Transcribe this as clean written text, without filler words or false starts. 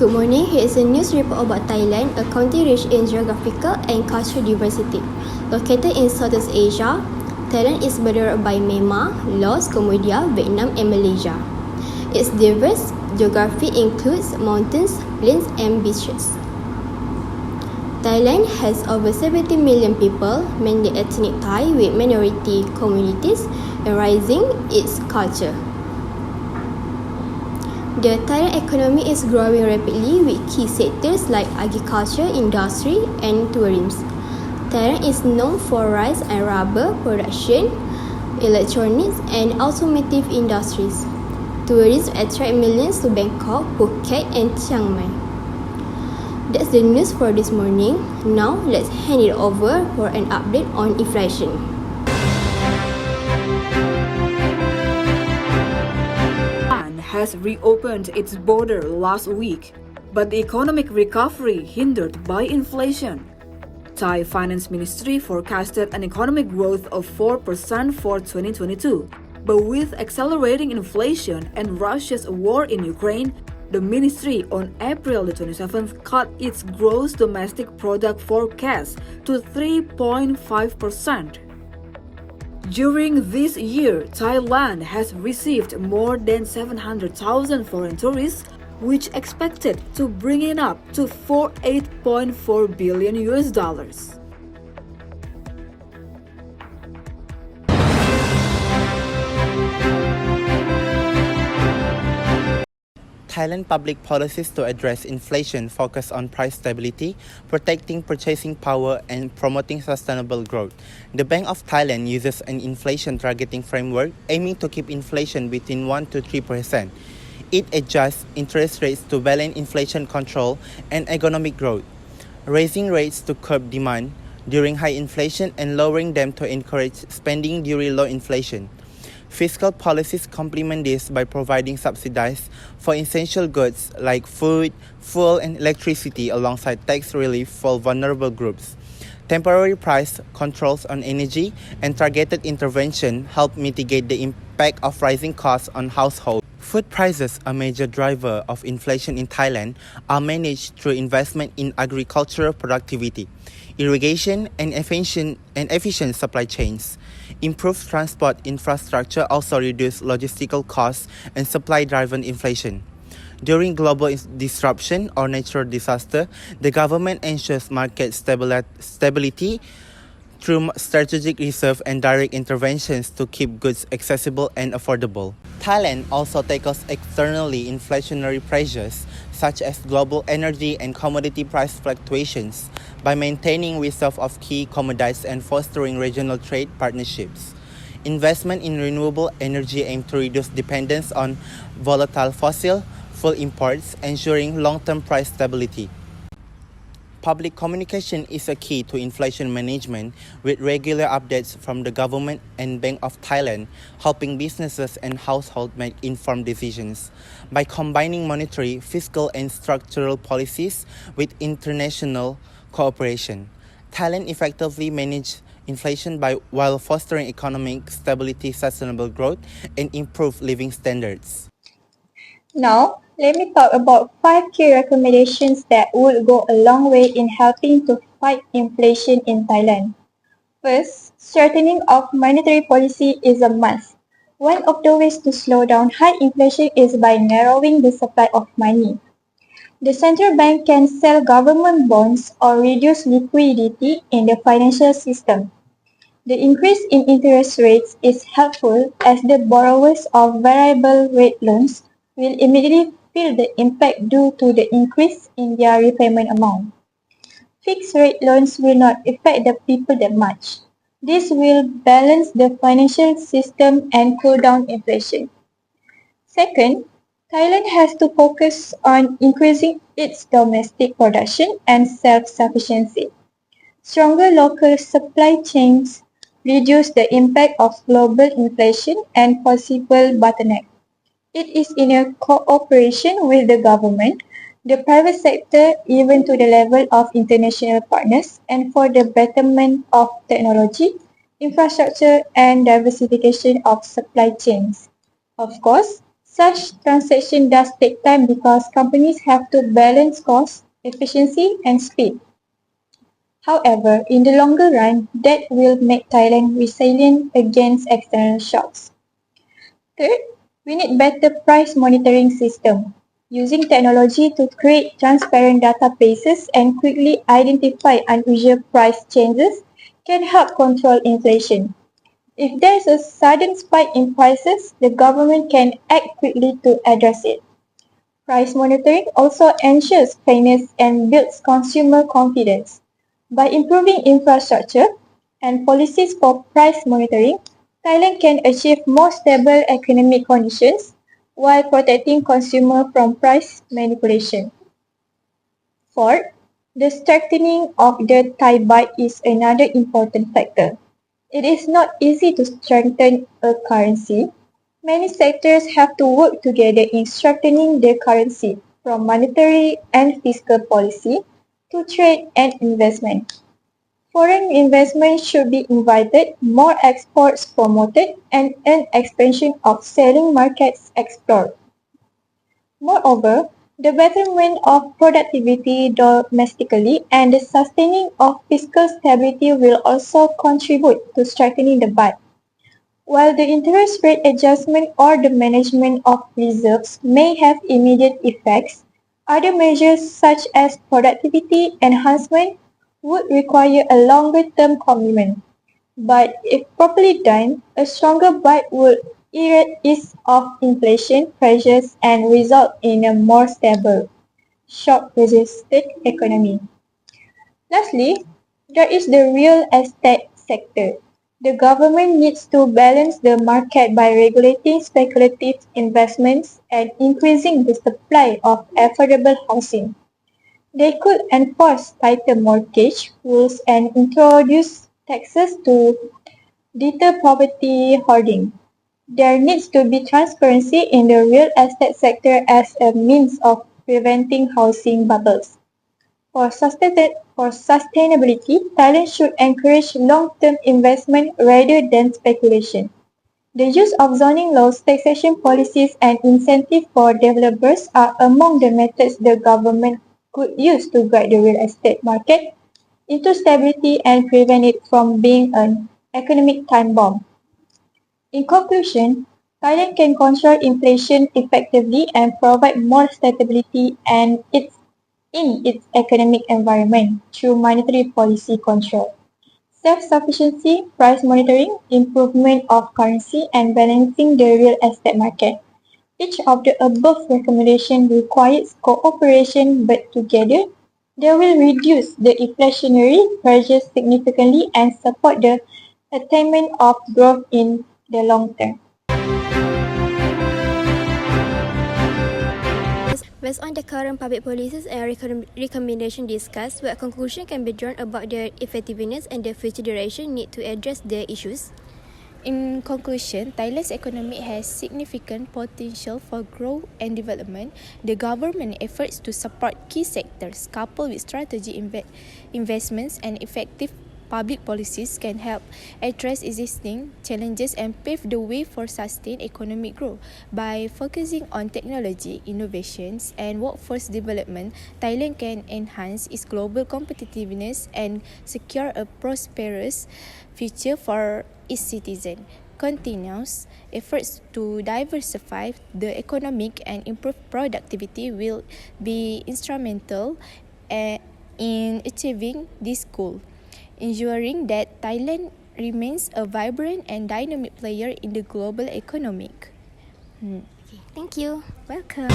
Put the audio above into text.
Good morning, here is a news report about Thailand, a country rich in geographical and cultural diversity. Located in Southeast Asia, Thailand is bordered by Myanmar, Laos, Cambodia, Vietnam and Malaysia. Its diverse geography includes mountains, plains and beaches. Thailand has over 70 million people, mainly ethnic Thai with minority communities, and rising its culture. The Thailand economy is growing rapidly with key sectors like agriculture, industry and tourism. Thailand is known for rice and rubber production, electronics and automotive industries. Tourists attract millions to Bangkok, Phuket and Chiang Mai. That's the news for this morning. Now let's hand it over for an update on inflation. Has reopened its border last week, but the economic recovery hindered by inflation. Thai Finance Ministry forecasted an economic growth of 4% for 2022, but with accelerating inflation and Russia's war in Ukraine, the ministry on April the 27th cut its gross domestic product forecast to 3.5%. During this year, Thailand has received more than 700,000 foreign tourists, which expected to bring it up to $8.4 billion. Thailand public policies to address inflation focus on price stability, protecting purchasing power, and promoting sustainable growth. The Bank of Thailand uses an inflation targeting framework aiming to keep inflation between 1 to 3%. It adjusts interest rates to balance inflation control and economic growth, raising rates to curb demand during high inflation and lowering them to encourage spending during low inflation. Fiscal policies complement this by providing subsidies for essential goods like food, fuel, and electricity alongside tax relief for vulnerable groups. Temporary price controls on energy and targeted intervention help mitigate the impact of rising costs on households. Food prices, a major driver of inflation in Thailand, are managed through investment in agricultural productivity, irrigation, and efficient supply chains. Improved transport infrastructure also reduce logistical costs and supply-driven inflation. During global disruption or natural disaster, the government ensures market stability through strategic reserve and direct interventions to keep goods accessible and affordable. Thailand also tackles externally inflationary pressures such as global energy and commodity price fluctuations by maintaining reserve of key commodities and fostering regional trade partnerships. Investment in renewable energy aim to reduce dependence on volatile fossil fuel imports, ensuring long-term price stability. Public communication is a key to inflation management, with regular updates from the government and Bank of Thailand helping businesses and households make informed decisions. By combining monetary, fiscal, and structural policies with international cooperation, Thailand effectively managed inflation while fostering economic stability, sustainable growth, and improved living standards. Now, let me talk about 5 key recommendations that would go a long way in helping to fight inflation in Thailand. First, strengthening of monetary policy is a must. One of the ways to slow down high inflation is by narrowing the supply of money. The central bank can sell government bonds or reduce liquidity in the financial system. The increase in interest rates is helpful as the borrowers of variable rate loans will immediately feel the impact due to the increase in their repayment amount. Fixed rate loans will not affect the people that much. This will balance the financial system and cool down inflation. Second, Thailand has to focus on increasing its domestic production and self-sufficiency. Stronger local supply chains reduce the impact of global inflation and possible bottlenecks. It is in a cooperation with the government, the private sector, even to the level of international partners, and for the betterment of technology, infrastructure, and diversification of supply chains. Of course, Such transaction does take time because companies have to balance cost, efficiency, and speed. However, in the longer run, that will make Thailand resilient against external shocks. Third, we need better price monitoring system. Using technology to create transparent databases and quickly identify unusual price changes can help control inflation. If there is a sudden spike in prices, the government can act quickly to address it. Price monitoring also ensures fairness and builds consumer confidence. By improving infrastructure and policies for price monitoring, Thailand can achieve more stable economic conditions while protecting consumers from price manipulation. Fourth, the strengthening of the Thai baht is another important factor. It is not easy to strengthen a currency. Many sectors have to work together in strengthening their currency, from monetary and fiscal policy to trade and investment. Foreign investment should be invited, more exports promoted, and an expansion of selling markets explored. Moreover, the betterment of productivity domestically and the sustaining of fiscal stability will also contribute to strengthening the baht. While the interest rate adjustment or the management of reserves may have immediate effects, other measures such as productivity enhancement would require a longer-term commitment. But if properly done, a stronger baht would ease off inflation pressures and result in a more stable, shock-resistant economy. Lastly, there is the real estate sector. The government needs to balance the market by regulating speculative investments and increasing the supply of affordable housing. They could enforce tighter mortgage rules and introduce taxes to deter property hoarding. There needs to be transparency in the real estate sector as a means of preventing housing bubbles. For sustainability, Thailand should encourage long-term investment rather than speculation. The use of zoning laws, taxation policies, and incentives for developers are among the methods the government could use to guide the real estate market into stability and prevent it from being an economic time bomb. In conclusion, Thailand can control inflation effectively and provide more stability in its economic environment through monetary policy control, self-sufficiency, price monitoring, improvement of currency, and balancing the real estate market. Each of the above recommendations requires cooperation, but together they will reduce the inflationary pressures significantly and support the attainment of growth in the long term. Based on the current public policies and recommendations discussed, what conclusion can be drawn about their effectiveness and the future direction need to address the issues? In conclusion, Thailand's economy has significant potential for growth and development. The government efforts to support key sectors, coupled with strategic investments and effective public policies, can help address existing challenges and pave the way for sustained economic growth. By focusing on technology, innovations, and workforce development, Thailand can enhance its global competitiveness and secure a prosperous future for its citizens. Continuous efforts to diversify the economic and improve productivity will be instrumental in achieving this goal, ensuring that Thailand remains a vibrant and dynamic player in the global economy. Thank you. Welcome.